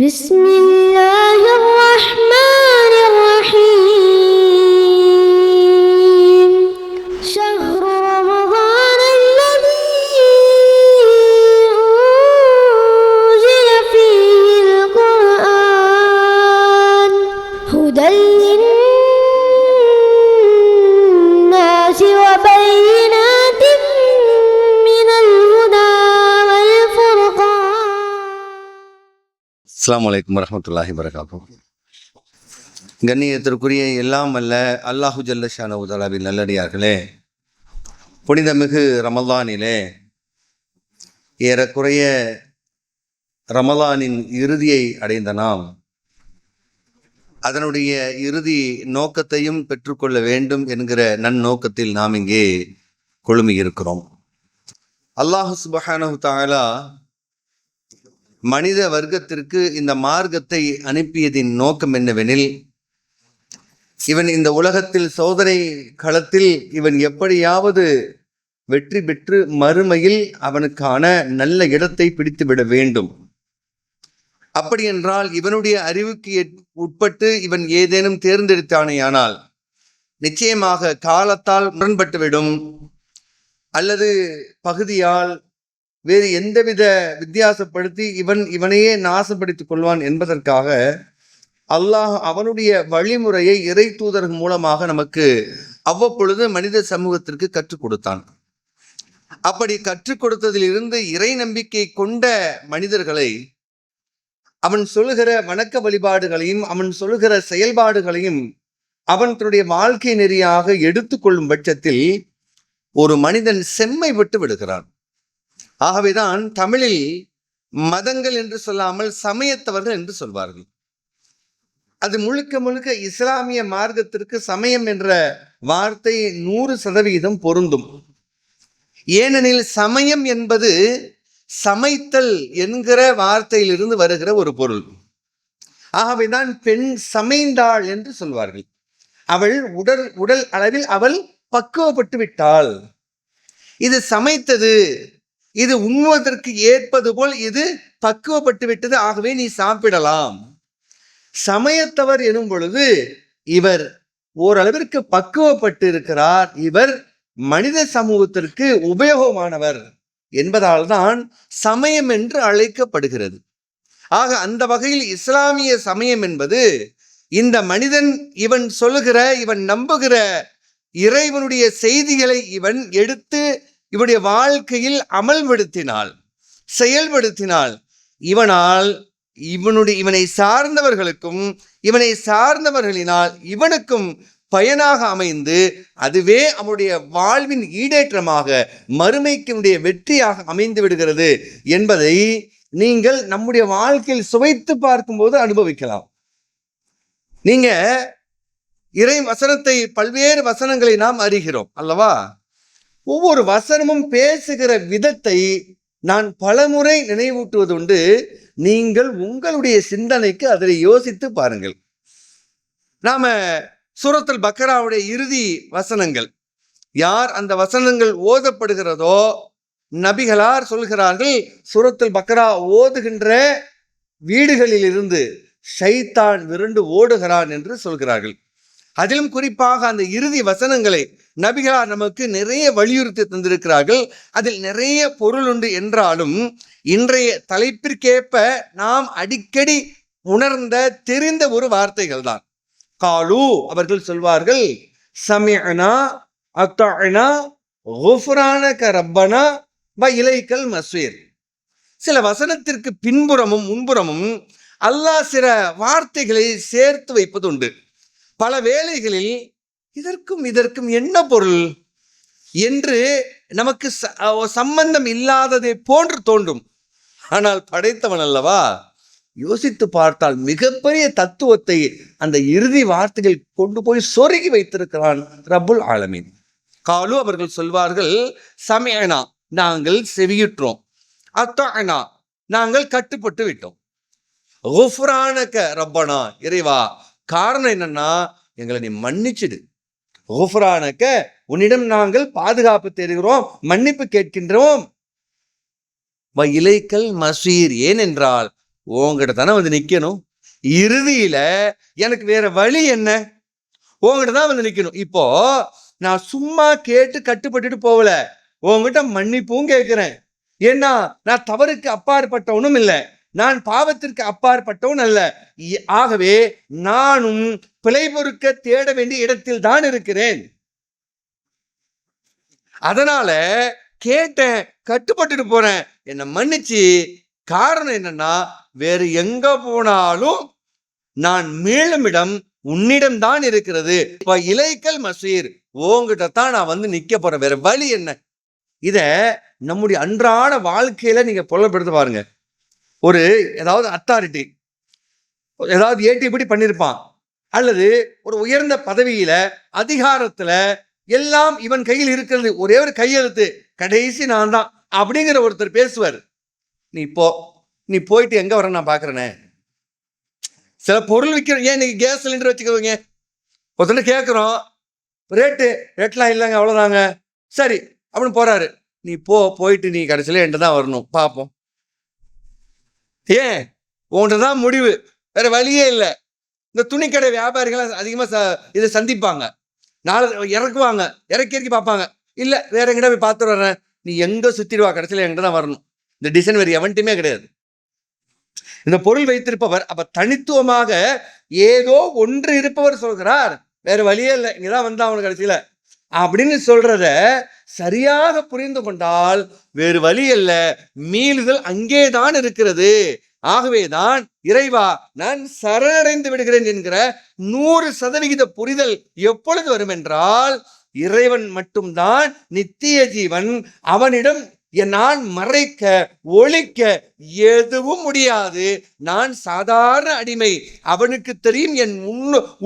بسم الله الرحمن الرحيم شهر رمضان الذي أنزل فيه القرآن هدى للناس وبينات من الهدى والفرقان. அஸ்ஸலாமு அலைக்கும் வரஹ்மத்துல்லாஹி வபரகாத்துஹு. கண்ணியத்திற்குரிய எல்லாம் அல்ல அல்லாஹு ஜல்ல ஷானஹு தஆலாவின் நல்லடியார்களே, புனிதமிகு ரமலானிலே ஏறக்குறைய ரமலானின் இறுதியை அடைந்த நாம் அதனுடைய இறுதி நோக்கத்தையும் பெற்றுக்கொள்ள வேண்டும் என்கிற நன்னோக்கத்தில் நாம் இங்கே குழுமியிருக்கிறோம். அல்லாஹு சுப்ஹானஹு தஆலா மனித வர்க்கத்திற்கு இந்த மார்க்கத்தை அனுப்பியதின் நோக்கம் என்னவெனில், இவன் இந்த உலகத்தில் சோதனை களத்தில் இவன் எப்படியாவது வெற்றி பெற்று மறுமையில் அவனுக்கான நல்ல இடத்தை பிடித்துவிட வேண்டும். அப்படி என்றால் இவனுடைய அறிவுக்கு உட்பட்டு இவன் ஏதேனும் தேர்ந்தெடுத்தானேயானால் நிச்சயமாக காலத்தால் முரண்பட்டுவிடும், அல்லது பகுதியால் வேறு எந்தவித வித்தியாசப்படுத்தி இவனையே நாசப்படுத்திக் கொள்வான் என்பதற்காக அல்லாஹ் அவனுடைய வழிமுறையை இறை தூதர் மூலமாக நமக்கு அவ்வப்பொழுது மனித சமூகத்திற்கு கற்றுக் கொடுத்தான். அப்படி கற்றுக் கொடுத்ததிலிருந்து இறை நம்பிக்கை கொண்ட மனிதர்களை அவன் சொல்லுகிற வணக்க வழிபாடுகளையும் அவன் சொல்லுகிற செயல்பாடுகளையும் அவன் தன்னுடைய வாழ்க்கை நெறியாக எடுத்துக்கொள்ளும் பட்சத்தில் ஒரு மனிதன் செம்மை விட்டு விடுகிறான். ஆகவேதான் தமிழில் மதங்கள் என்று சொல்லாமல் சமயத்தவர்கள் என்று சொல்வார்கள். அது முழுக்க முழுக்க இஸ்லாமிய மார்க்கத்திற்கு சமயம் என்ற வார்த்தை 100% பொருந்தும். ஏனெனில் சமயம் என்பது சமைத்தல் என்கிற வார்த்தையிலிருந்து வருகிற ஒரு பொருள். ஆகவேதான் பெண் சமைந்தாள் என்று சொல்வார்கள். அவள் உடல் அளவில் அவள் பக்குவப்பட்டு விட்டாள். இது சமைத்தது, இது உண்ணுவதற்கு ஏற்பது போல் இது பக்குவப்பட்டு விட்டது, ஆகவே நீ சாப்பிடலாம். சமயத்தவர் எனும் பொழுது இவர் ஓரளவிற்கு பக்குவப்பட்டு இருக்கிறார், இவர் மனித சமூகத்திற்கு உபயோகமானவர் என்பதால் தான் சமயம் என்று அழைக்கப்படுகிறது. ஆக அந்த வகையில் இஸ்லாமிய சமயம் என்பது இந்த மனிதன் இவன் சொல்லுகிற இவன் நம்புகிற இறைவனுடைய செய்திகளை இவன் எடுத்து இவனுடைய வாழ்க்கையில் அமல்படுத்தினால் செயல்படுத்தினால் இவனால் இவனை சார்ந்தவர்களுக்கும் இவனை சார்ந்தவர்களினால் இவனுக்கும் பயனாக அமைந்து அதுவே அவனுடைய வாழ்வின் ஈடேற்றமாக மறுமைக்கினுடைய வெற்றியாக அமைந்து விடுகிறது என்பதை நீங்கள் நம்முடைய வாழ்க்கையில் சுவைத்து பார்க்கும்போது அனுபவிக்கலாம். நீங்க இறை வசனத்தை பல்வேறு வசனங்களை நாம் அறிகிறோம் அல்லவா? ஒவ்வொரு வசனமும் பேசுகிற விதத்தை நான் பலமுறை நினைவூட்டுவதுண்டு. நீங்கள் உங்களுடைய சிந்தனைக்கு அதை யோசித்து பாருங்கள். நாம சூரத்துல் பக்கராவுடைய இறுதி வசனங்கள், யார் அந்த வசனங்கள் ஓதப்படுகிறதோ நபிகளார் சொல்கிறார்கள், சூரத்துல் பக்கரா ஓதுகின்ற வீடுகளில் இருந்து ஷைத்தான் விரண்டு ஓடுகிறான் என்று சொல்கிறார்கள். அதிலும் குறிப்பாக அந்த இறுதி வசனங்களை நபிகளார் நமக்கு நிறைய வலியுறுத்தி தந்திருக்கிறார்கள். அதில் நிறைய பொருள் உண்டு என்றாலும் இன்றைய தலைப்பிற்கேற்ப நாம் அடிக்கடி உணர்ந்த தெரிந்த ஒரு வார்த்தைகள் தான். காலு, அவர்கள் சொல்வார்கள், சமிஅனா அத்தஅனா குஃப்ரானக ரப்பனா வ இலைக்கல் மஸ்வீர். சில வசனத்திற்கு பின்புறமும் முன்புறமும் அல்லாஹ் சில வார்த்தைகளை சேர்த்து வைப்பதுண்டு. பல வேளைகளில் இதற்கும் என்ன பொருள் என்று நமக்கு சம்பந்தம் இல்லாததை போன்று தோன்றும். ஆனால் படைத்தவன் அல்லவா, யோசித்து பார்த்தால் மிகப்பெரிய தத்துவத்தை அந்த இறுதி வார்த்தைகள் கொண்டு போய் சொருகி வைத்திருக்கிறான் ரப்புல் ஆலமீன். காலு, அவர்கள் சொல்வார்கள், சமயனா, நாங்கள் செவியுற்றோம், அத்தஅனா, நாங்கள் கட்டுப்பட்டு விட்டோம், குஃப்ரானக ரப்பனா, இறைவா காரணம் என்னன்னா எங்களை நீ மன்னிச்சிடு, குஃப்ரானக, உன்னிடம் நாங்கள் பாதுகாப்பு தேடுகிறோம், மன்னிப்பு கேட்கின்றோம், வ இலைக்கல் மஸ்வீர், ஏனென்றால் உங்ககிட்ட தானே வந்து நிக்கணும். இறுதியில எனக்கு வேற வழி என்ன? உங்ககிட்ட தான் வந்து நிக்கணும். இப்போ நான் சும்மா கேட்டு கட்டுப்பட்டுட்டு போகல, உங்ககிட்ட மன்னிப்பும் கேட்கிறேன். ஏன்னா நான் தவறுக்கு அப்பாற்பட்டவனும் இல்லை, நான் பாவத்திற்கு அப்பாற்பட்டவன் அல்ல. ஆகவே நானும் பிழை பொறுக்க தேட வேண்டிய இடத்தில் தான் இருக்கிறேன். அதனால கேட்டேன், கட்டுப்பட்டுட்டு போறேன், என்னை மன்னிச்சு. காரணம் என்னன்னா, வேறு எங்க போனாலும் நான் மீளும் இடம் உன்னிடம் தான் இருக்கிறது. இப்ப இலைக்கல் மசீர், உங்ககிட்ட தான் நான் வந்து நிக்க போறேன், வேற வழி என்ன? இத நம்முடைய அன்றாட வாழ்க்கையில நீங்க புலப்படுத்த பாருங்க. ஒரு ஏதாவது அத்தாரிட்டி ஏதாவது ஏடிபிடி பண்ணிருப்பான், அல்லது ஒரு உயர்ந்த பதவியில அதிகாரத்துல எல்லாம் இவன் கையில் இருக்கிறது, ஒரே ஒரு கையெழுத்து, கடைசி நான் தான் அப்படிங்கிற ஒருத்தர் பேசுவார். நீ போயிட்டு எங்க வர நான் பாக்குறேனே. சில பொருள் விற்கிற, ஏன் இன்னைக்கு கேஸ் சிலிண்டர் வச்சுக்கோங்க, ஒருத்தர் கேட்குறோம், ரேட்லாம் இல்லைங்க அவ்வளோதாங்க, சரி அப்படின்னு போறாரு. நீ போயிட்டு நீ கடைசியில் என்கிட்ட தான் வரணும், பார்ப்போம். ஏன்? உன்கிட்ட தான் முடிவு, வேற வழியே இல்லை. இந்த துணிக்கடை வியாபாரிகள் அதிகமாக இதை சந்திப்பாங்க. நாளை இறக்குவாங்க, இறக்கி பார்ப்பாங்க, இல்லை வேற எங்கிட்ட போய் பார்த்துட்டு வர்றேன், நீ எங்கே சுற்றிடுவா, கடைசியில் என்கிட்ட தான் வரணும். இந்த டிசைன் வேறு எவன்ட்டுமே கிடையாது. இந்த பொருள் வைத்திருப்பவர் அப்ப தனித்துவமாக ஏதோ ஒன்று இருப்பவர் சொல்கிறார், வேற வழியே இல்லை, இங்கதான் வந்தா அவனுக்கு கடைசியில அப்படின்னு சொல்றத சரியாக புரிந்து கொண்டால் வேறு வழி அல்ல, மீளுதல் அங்கேதான் இருக்கிறது. ஆகவேதான் இறைவா நான் சரணடைந்து விடுகிறேன் என்கிற 100% புரிதல் எப்பொழுது வரும் என்றால், இறைவன் மட்டும்தான் நித்திய ஜீவன், அவனிடம் நான் மறைக்க ஒழிக்க எதுவும் முடியாது, நான் சாதாரண அடிமை, அவனுக்கு தெரியும் என்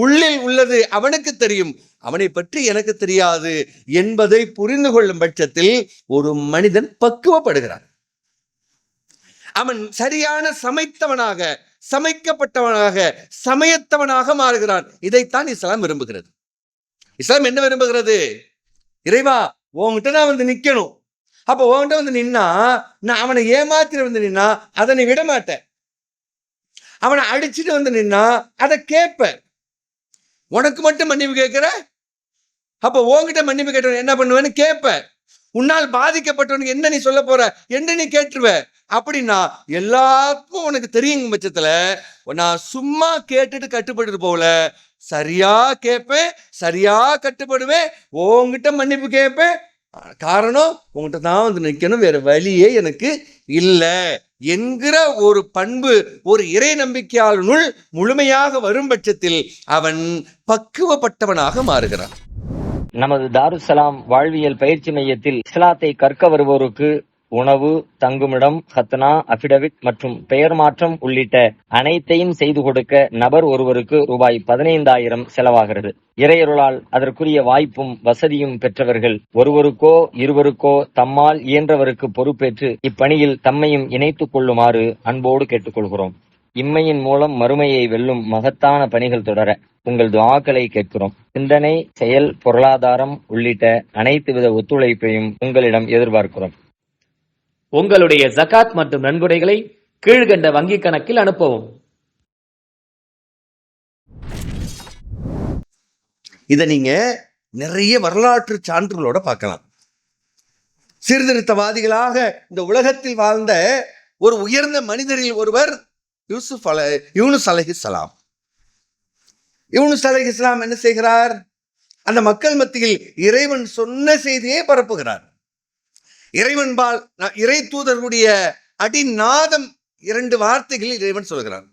உள்ளில் உள்ளது அவனுக்கு தெரியும், அவனை பற்றி எனக்கு தெரியாது என்பதை புரிந்து கொள்ளும் பட்சத்தில் ஒரு மனிதன் பக்குவப்படுகிறான். அவன் சரியான சமைத்தவனாக, சமைக்கப்பட்டவனாக, சமயத்தவனாக மாறுகிறான். இதைத்தான் இஸ்லாம் விரும்புகிறது. இஸ்லாம் என்ன விரும்புகிறது? இறைவா உன்கிட்ட நான் வந்து நிக்கணும். அப்ப உன்கிட்ட வந்து நின்னா, நான் அவனை ஏமாத்திட்டு வந்து நின்னா அதை நீ விட மாட்டேன். அவனை அடிச்சுட்டு வந்து நின்னா அதை கேட்ப. உனக்கு மட்டும் மன்னிப்பு கேட்கிற, அப்ப உன்கிட்ட மன்னிப்பு கேட்டவன் என்ன பண்ணுவேன்னு கேட்ப. உன்னால் பாதிக்கப்பட்டவனுக்கு என்ன நீ சொல்ல போற என்று நீ கேட்டுருவ. அப்படின்னா எல்லாருக்கும் உனக்கு தெரியும் பட்சத்துல நான் சும்மா கேட்டுட்டு கட்டுப்பட்டு போகல, சரியா கேட்பேன், சரியா கட்டுப்படுவேன், உன்கிட்ட மன்னிப்பு கேட்பேன். காரணம் உங்ககிட்ட தான் வந்து நிற்கணும், வேற வழியே எனக்கு இல்லை என்கிற ஒரு பண்பு ஒரு இறை நம்பிக்கையாளனுள் முழுமையாக வரும் பட்சத்தில் அவன் பக்குவப்பட்டவனாக மாறுகிறான். நமது தாருஸ்ஸலாம் வாழ்வியல் பயிற்சி மையத்தில் இஸ்லாத்தை கற்க வருவோருக்கு உணவு, தங்குமிடம், ஹத்னா, அபிடவிட் மற்றும் பெயர் மாற்றம் உள்ளிட்ட அனைத்தையும் செய்து கொடுக்க நபர் ஒருவருக்கு ரூபாய் 15,000 செலவாகிறது. இறையருளால் அதற்குரிய வாய்ப்பும் வசதியும் பெற்றவர்கள் ஒருவருக்கோ இருவருக்கோ தம்மால் இயன்றவருக்கு பொறுப்பேற்று இப்பணியில் தம்மையும் இணைத்துக் கொள்ளுமாறு அன்போடு கேட்டுக்கொள்கிறோம். இம்மையின் மூலம் மறுமையை வெல்லும் மகத்தான பணிகள் தொடர உங்கள் துஆக்களை கேட்கிறோம். சிந்தனை, செயல், பொருளாதாரம் உள்ளிட்ட அனைத்து வித ஒத்துழைப்பையும் உங்களிடம் எதிர்பார்க்கிறோம். உங்களுடைய ஜகாத் மற்றும் நன்கொடைகளை கீழ்கண்ட வங்கிக் கணக்கில் அனுப்பவும். இதை நீங்க நிறைய வரலாற்று சான்றுகளோட பார்க்கலாம். சீர்திருத்தவாதிகளாக இந்த உலகத்தில் வாழ்ந்த ஒரு உயர்ந்த மனிதரில் ஒருவர் யூனுஸ் அலைஹிஸ்ஸலாம். யூனுஸ் அலைஹிஸ்ஸலாம் என்ன செய்கிறார்? அந்த மக்கள் மத்தியில் இறைவன் சொன்ன செய்தியை பரப்புகிறார். இறைவன்பால் இறை தூதர்களுடைய அடிநாதம் 2 வார்த்தைகளில் இறைவன் சொல்கிறார்.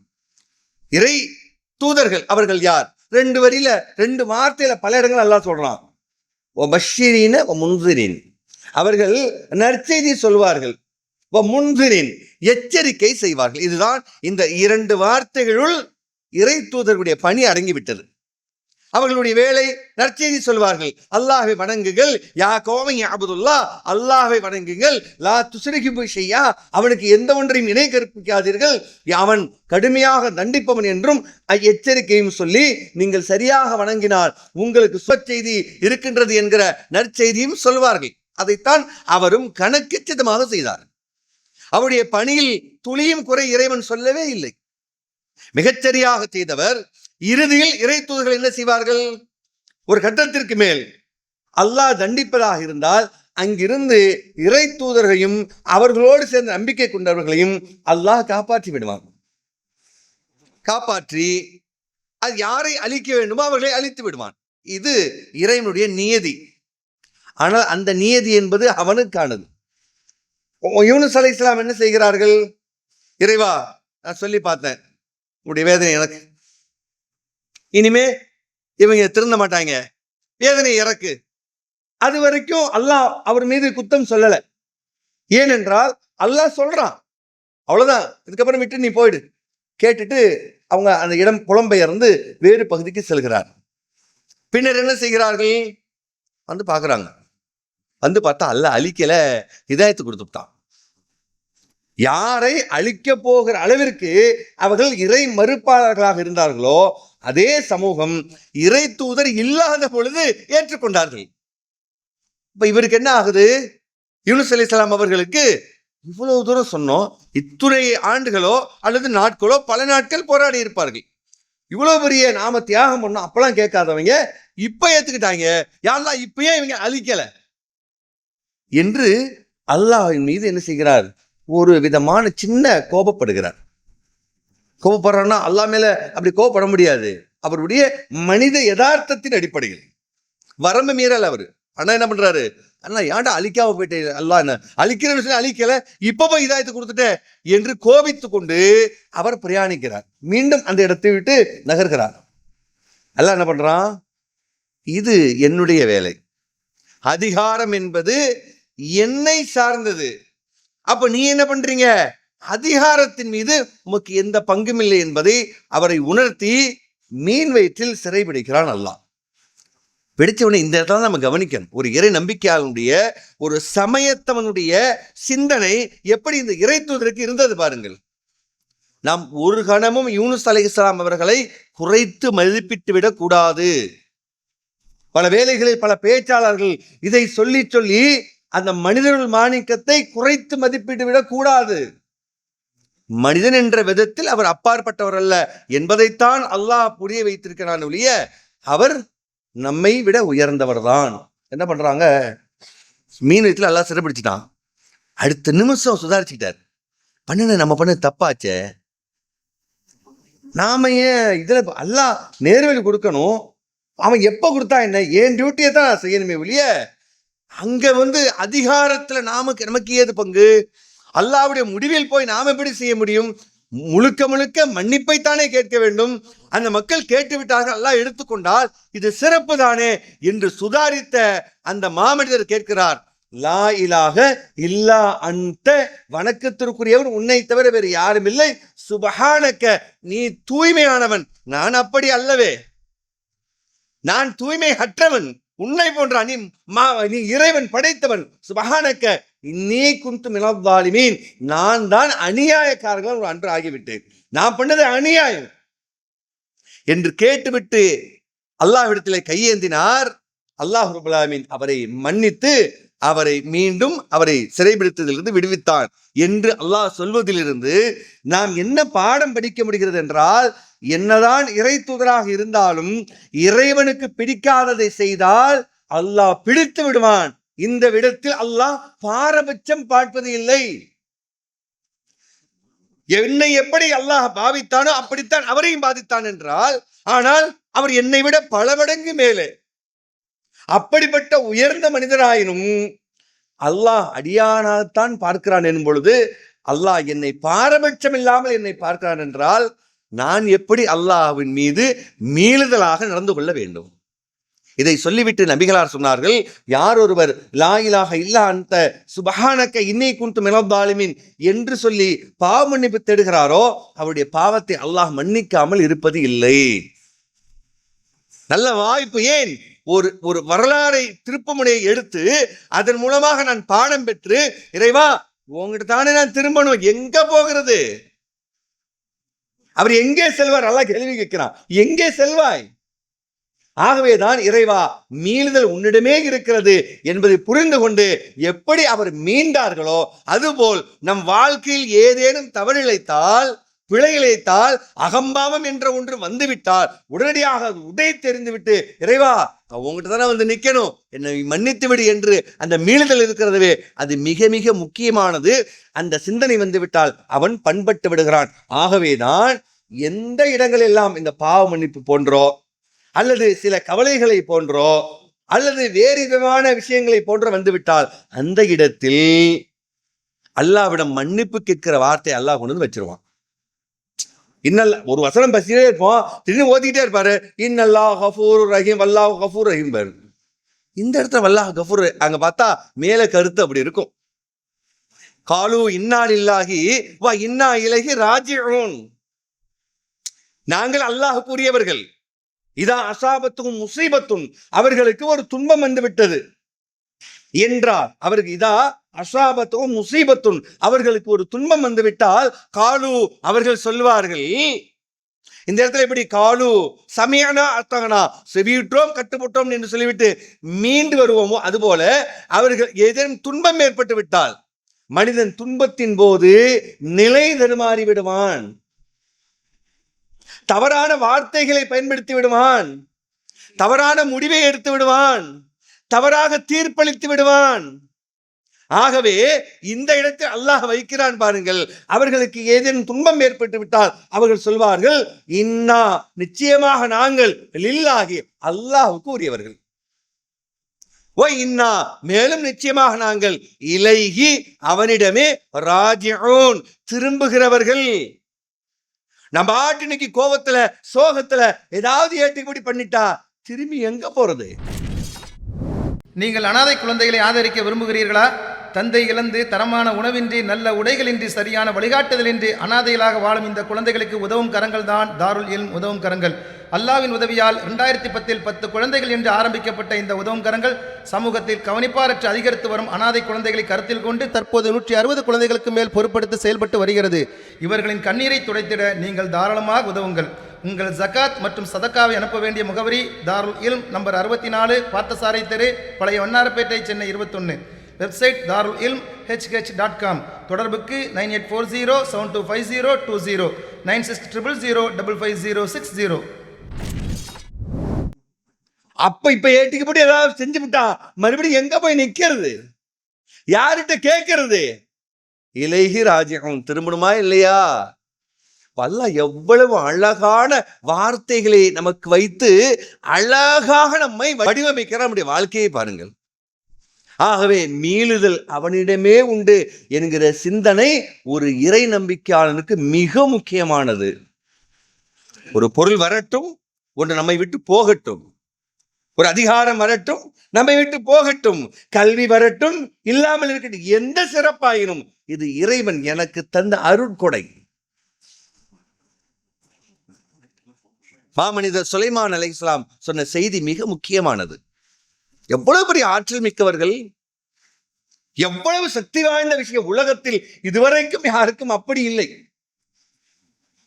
இறை தூதர்கள் அவர்கள் யார்? 2 வரியில 2 வார்த்தையில பல இடங்கள் அல்லாஹ் சொல்றான். வபஷ்ஷிரீன வமுன்சிரீன், அவர்கள் நற்செய்தி சொல்வார்கள், வமுன்சிரீன் எச்சரிக்கை செய்வார்கள். இதுதான் இந்த 2 வார்த்தைகளுள் இறை தூதர்களுடைய பணி அடங்கிவிட்டது. அவர்களுடைய வேலை நற்செய்தி சொல்வார்கள், அல்லாஹ்வை வணங்குங்கள், யா கௌமி அபுதுல்லாஹ், அல்லாஹ்வை வணங்குங்கள், லா துஸ்ரிகு பி ஷைஆ, அவனுக்கு எந்த ஒன்றையும் இணை கற்பிக்காதீர்கள், அவன் கடுமையாக தண்டிப்பவன் என்றும் எச்சரிக்கையும் சொல்லி நீங்கள் சரியாக வணங்கினால் உங்களுக்கு சுபச்செய்தி இருக்கின்றது என்கிற நற்செய்தியும் சொல்வார்கள். அதைத்தான் அவரும் கணக்கச்சிதமாக செய்தார். அவருடைய பணியில் துளியும் குறை இறைவன் சொல்லவே இல்லை. மிகச்சரியாக செய்தவர். இறுதியில் இறை தூதர்கள் என்ன செய்வார்கள்? ஒரு கட்டத்திற்கு மேல் அல்லாஹ் தண்டிப்பதாக இருந்தால் அங்கிருந்து இறை தூதர்களையும் அவர்களோடு சேர்ந்த நம்பிக்கை கொண்டவர்களையும் அல்லாஹ் காப்பாற்றி விடுவான். காப்பாற்றி அது யாரை அழிக்க வேண்டுமோ அவர்களை அழித்து விடுவான். இது இறைவனுடைய நியதி. ஆனால் அந்த நியதி என்பது அவனுக்கானது. யூனுஸ் அலைஹிஸ்ஸலாம் என்ன செய்கிறார்கள்? இறைவா, நான் சொல்லி பார்த்தேன், உடைய வேதனை எனக்கு, இனிமே இவங்க திருந்த மாட்டாங்க, வேதனை இறக்கு. அது வரைக்கும் அல்லாஹ் அவர் மீது குத்தம் சொல்லல. ஏனென்றால் அல்லாஹ் சொல்றான், அவ்வளவுதான், இதுக்கப்புறம் விட்டு நீ போயிடு. கேட்டுட்டு அவங்க அந்த இடம் புலம்பெயர்ந்து வேறு பகுதிக்கு செல்கிறார். பின்னர் என்ன செய்கிறார்கள்? வந்து பார்க்குறாங்க. வந்து பார்த்தா அல்லாஹ் அழிக்கல, ஹிதாயத்து கொடுத்துட்டான். யாரை அழிக்க போகிற அளவிற்கு அவர்கள் இறை மறுப்பாளர்களாக இருந்தார்களோ அதே சமூகம் இறை தூதர் இல்லாத பொழுது ஏற்றுக்கொண்டார்கள். இப்ப இவருக்கு என்ன ஆகுது? யூனுஸ் அலைஹிஸ்ஸலாம் அவர்களுக்கு இவ்வளவு தூரம் சொன்னோம், இத்துணை ஆண்டுகளோ அல்லது நாட்களோ பல நாட்கள் போராடி இருப்பார்கள். இவ்வளவு பெரிய நாம தியாகம் பண்ணோம், அப்பெல்லாம் கேட்காதவங்க இப்ப ஏத்துக்கிட்டாங்க, யாரெல்லாம் இப்பயே இவங்க அழிக்கல என்று அல்லாஹ்வின் மீது என்ன செய்கிறார்? ஒரு விதமான சின்ன கோபப்படுகிறார். கோபப்படுறான்னா அல்லாஹ் மேல அப்படி கோபப்பட முடியாது. அவருடைய மனித யதார்த்தத்தின் அடிப்படையில் வரம்பு மீறல் அவரு. ஆனா என்ன பண்றாரு? அண்ணா ஏன்டா அழிக்காம போயிட்டே, அல்லாஹ் என்ன அழிக்கிறேன்னு சொல்லி அழிக்கல, இப்ப போய் இதாயத்து கொடுத்துட்டேன் என்று கோபித்து கொண்டு அவர் பிரயாணிக்கிறார். மீண்டும் அந்த இடத்தை விட்டு நகர்கிறார். அல்லாஹ் என்ன பண்றான்? இது என்னுடைய வேலை, அதிகாரம் என்பது என்னை சார்ந்தது. அப்ப நீ என்ன பண்றீங்க? அதிகாரத்தின் மீது உமக்கு எந்த பங்கும் இல்லை என்பதை அவரை உணர்த்தி மீன் வயிற்றில் சிறைபிடிக்கிறான் அல்லாஹ். பிடிச்சவனை இந்த இடத்துல நம்ம கவனிக்கணும். ஒரு இறை நம்பிக்கையாளனுடைய, ஒரு சமயத்தவனுடைய சிந்தனை எப்படி இந்த இறை தூதருக்கு இருந்தது பாருங்கள். நாம் ஒரு கணமும் யூனுஸ் அலைஹிஸ்ஸலாம் அவர்களை குறைத்து மதிப்பிட்டு விடக் கூடாது. பல வேளைகளில் பல பேச்சாளர்கள் இதை சொல்லி சொல்லி அந்த மனிதர்கள் மாணிக்கத்தை குறைத்து மதிப்பிட்டு விடக் கூடாது. மனிதன் என்ற விதத்தில் அவர் அப்பாற்பட்டவர் அல்ல என்பதைத்தான் அல்லாஹ் புரிய வைத்திருக்கிறான் ஒழிய அவர் நம்மை விட உயர்ந்தவர் தான். என்ன பண்றாங்க? மீன் வயிற்றுல அல்லாஹ் சிறைப்பிடிச்சிட்டான். அடுத்த நிமிஷம் சுதாரிச்சுக்கிட்டார். நம்ம பண்ண தப்பாச்சே, நாம ஏன் இதுல அல்லாஹ் நேர்வழி கொடுக்கணும், அவன் எப்ப கொடுத்தா என்ன, என் டியூட்டியை தான் நான் செய்யணுமே ஒழிய அங்க அதிகாரத்துல நமக்கு ஏது பங்கு? அல்லாஹ்வுடைய முடிவில் போய் நாம் எப்படி செய்ய முடியும்? முழுக்க முழுக்க மன்னிப்பைத்தானே கேட்க வேண்டும். அந்த மக்கள் கேட்டு விட்டார்கள், அல்லாஹ் எடுத்துக்கொண்டால் இது சிறப்பு தானே என்று சுதாரித்த அந்த மாமனிதர் கேட்கிறார், லா இலாஹ இல்லா அன்த, வணக்கத்திற்குரியவன் உன்னை தவிர வேறு யாரும் இல்லை, சுபஹானக்க, நீ தூய்மையானவன், நான் அப்படி அல்லவே, நான் தூய்மை அற்றவன், உன்னை போன்றான், நீ இறைவன் படைத்தவன், சுபஹானக்க இன்னீ குன்து மினல் ஸாலிமீன், நான் தான் அநியாயக்காரர்கள் அன்று ஆகிவிட்டேன், நான் பண்ணது அநியாயம் என்று கேட்டுவிட்டு அல்லாஹ்விடத்திலே கையேந்தினார். அல்லாஹ் ரப்பல் ஆலமீன் அவரை மன்னித்து மீண்டும் அவரை சிறைபிடித்ததிலிருந்து விடுவித்தான் என்று அல்லாஹ் சொல்வதிலிருந்து நாம் என்ன பாடம் படிக்க முடிகிறது என்றால், என்னதான் இறை தூதராக இருந்தாலும் இறைவனுக்கு பிடிக்காததை செய்தால் அல்லாஹ் பிடித்து விடுவான். இந்த விடத்தில் அல்லாஹ் பாரபட்சம் பார்ப்பது இல்லை. என்னை எப்படி அல்லாஹ் பாவித்தானோ அப்படித்தான் அவரையும் பாதித்தான் என்றால், ஆனால் அவர் என்னை விட பல மடங்கு மேலே, அப்படிப்பட்ட உயர்ந்த மனிதராயினும் அல்லாஹ் அடியானால்தான் பார்க்கிறான் எனும் பொழுது, அல்லாஹ் என்னை பாரபட்சம் இல்லாமல் என்னை பார்க்கிறான் என்றால் நான் எப்படி அல்லாஹ்வின் மீது மீளுதலாக நடந்து கொள்ள வேண்டும்? இதை சொல்லிவிட்டு நபிகளார் சொன்னார்கள், யார் ஒருவர் லா இலாஹ இல்லா அன்த சுபஹானக்க இன்னீ குன்து மினல் ஸாலிமீன் என்று சொல்லி பாவ மன்னிப்பு தேடுகிறாரோ அவருடைய பாவத்தை அல்லாஹ் மன்னிக்காமல் இருப்பது இல்லை. நல்ல வாய்ப்பு. ஏன்? ஒரு வரலாறை திருப்புமுனையை எடுத்து அதன் மூலமாக நான் பாடம் பெற்று, இறைவா உங்ககிட்ட தானே நான் திரும்பணும், எங்க போகிறது? அவர் எங்கே செல்வார்? அல்லாஹ் கேள்வி கேட்கிறான், எங்கே செல்வாய்? ஆகவேதான் இறைவா மீளுதல் உன்னிடமே இருக்கிறது என்பதை புரிந்து கொண்டு எப்படி அவர் மீண்டார்களோ அதுபோல் நம் வாழ்க்கையில் ஏதேனும் தவறு இழைத்தால், பிழை இழைத்தால், அகம்பாவம் என்ற ஒன்று வந்துவிட்டால் உடனடியாக உடை தெரிந்துவிட்டு இறைவா உங்ககிட்ட தானே வந்து நிற்கணும், என்னை மன்னித்து விடு என்று அந்த மீளுதல் இருக்கிறதுவே அது மிக மிக முக்கியமானது. அந்த சிந்தனை வந்துவிட்டால் அவன் பண்பட்டு விடுகிறான். ஆகவேதான் எந்த இடங்களெல்லாம் இந்த பாவ மன்னிப்பு போன்றோ அல்லது சில கவலைகளை போன்றோ அல்லது வேறு விதமான விஷயங்களை போன்றோ வந்துவிட்டால் அந்த இடத்தில் அல்லாஹ்விடம் மன்னிப்பு கேட்கிற வார்த்தை அல்லாஹ் கொண்டு வந்து வச்சிருவான். இன்னல்ல ஒரு வசனம் பசியே இருப்போம், திடீர்னு ஓதிக்கிட்டே இருப்பாரு, இன்னல்லாஹ் கஃபூர் ரஹீம், அல்லாஹ் கஃபூர் ரஹீம் பாரு. இந்த இடத்துல வல்லாஹ் கஃபூர், அங்க பார்த்தா மேல கருத்து அப்படி இருக்கும். காலு இன்னா லில்லாஹி வ இன்னா இலைஹி ராஜிஊன். நாங்கள் அல்லாஹ்வுக்குரியவர்கள். இதா அசாபத்தும் முசீபத்தும், அவர்களுக்கு ஒரு துன்பம் வந்து விட்டது என்றால், அவருக்கு இதா அசாபத்தும் முசீபத்தும், அவர்களுக்கு ஒரு துன்பம் வந்து விட்டால் காலு அவர்கள் சொல்வார்கள். இந்த இடத்துல எப்படி காலு சமயனா அத்தகனா, செவியுற்றோம் கட்டுப்பட்டோம் என்று சொல்லிவிட்டு மீண்டு வருவோமோ அதுபோல அவர்கள் ஏதேனும் துன்பம் ஏற்பட்டு விட்டால் மனிதன் துன்பத்தின் போது நிலை தடுமாறி விடுவான், தவறான வார்த்தைகளை பயன்படுத்தி விடுவான், தவறான முடிவை எடுத்து விடுவான், தவறாக தீர்ப்பளித்து விடுவான். ஆகவே இந்த இடத்தில் அல்லாஹ் வைக்கிறான் பாருங்கள். அவர்களுக்கு ஏதேனும் துன்பம் ஏற்பட்டு விட்டால் அவர்கள் சொல்வார்கள், இன்னா நிச்சயமாக நாங்கள் லில்லாஹி அல்லாஹ்வுக்கு உரியவர்கள், ஓ இன்னா மேலும் நிச்சயமாக நாங்கள் இலைஹி அவனிடமே ராஜிஊன் திரும்புகிறவர்கள். நம்ம ஆட்டு இன்னைக்கு கோபத்துல சோகத்துல ஏதாவது ஏற்றுக்கும்படி பண்ணிட்டா திரும்பி எங்க போறது? நீங்கள் அனாதை குழந்தைகளை ஆதரிக்க விரும்புகிறீர்களா? தந்தை இழந்து தரமான உணவின்றி நல்ல உடைகளின்றி சரியான வழிகாட்டுதலின்றி அனாதைகளாக வாழும் இந்த குழந்தைகளுக்கு உதவும் கரங்கள் தான் தாருல் இல்ம் உதவும் கரங்கள். அல்லாஹ்வின் உதவியால் 2010 10 குழந்தைகள் என்று ஆரம்பிக்கப்பட்ட இந்த உதவும் கரங்கள் சமூகத்தில் கவனிப்பாரற்று அதிகரித்து வரும் அனாதை குழந்தைகளை கருத்தில் கொண்டு தற்போது 160 குழந்தைகளுக்கு மேல் பொறுப்படுத்தி செயல்பட்டு வருகிறது. இவர்களின் கண்ணீரை துடைத்திட நீங்கள் தாராளமாக உதவுங்கள். உங்கள் ஜகாத் மற்றும் சதக்காவை அனுப்ப வேண்டிய முகவரி தாருல் இல்ம் நம்பர் 64 பார்த்தசாரை தெரு, பழைய வண்ணாரப்பேட்டை, சென்னை 21. வெப்சைட் தாருல் இல்ம் hh.com. தொடர்புக்கு 9840725020 9600055060. இப்ப ஏட்டிக்கப்பட்டு ஏதாவது செஞ்சு விட்டா மறுபடியும் எங்க போய் நிக்கிறது? யார்கிட்ட கேட்கறது? இலைஹி ராஜிஊன் திரும்பணுமா இல்லையா? அல்லாஹ் எவ்வளவு அழகான வார்த்தைகளை நமக்கு வைத்து அழகாக நம்மை வடிவமைக்கிற நம்முடைய வாழ்க்கையை பாருங்கள். ஆகவே மீளுதல் அவனிடமே உண்டு என்கிற சிந்தனை ஒரு இறை நம்பிக்கையாளனுக்கு மிக முக்கியமானது. ஒரு பொருள் வரட்டும், ஒன்று நம்மை விட்டு போகட்டும், ஒரு அதிகாரம் வரட்டும், நம்மை விட்டு போகட்டும், கல்வி வரட்டும், இல்லாமல் இருக்கட்டும், எந்த சிறப்பாயினும் இது இறைவன் எனக்கு தந்த அருட்கொடை. மாமனிதர் சுலைமான் அலைஹிஸ்ஸலாம் சொன்ன செய்தி மிக முக்கியமானது. எவ்வளவு பெரிய ஆற்றல் மிக்கவர்கள், எவ்வளவு சக்தி வாய்ந்த விஷயம் உலகத்தில் இதுவரைக்கும் யாருக்கும் அப்படி இல்லை.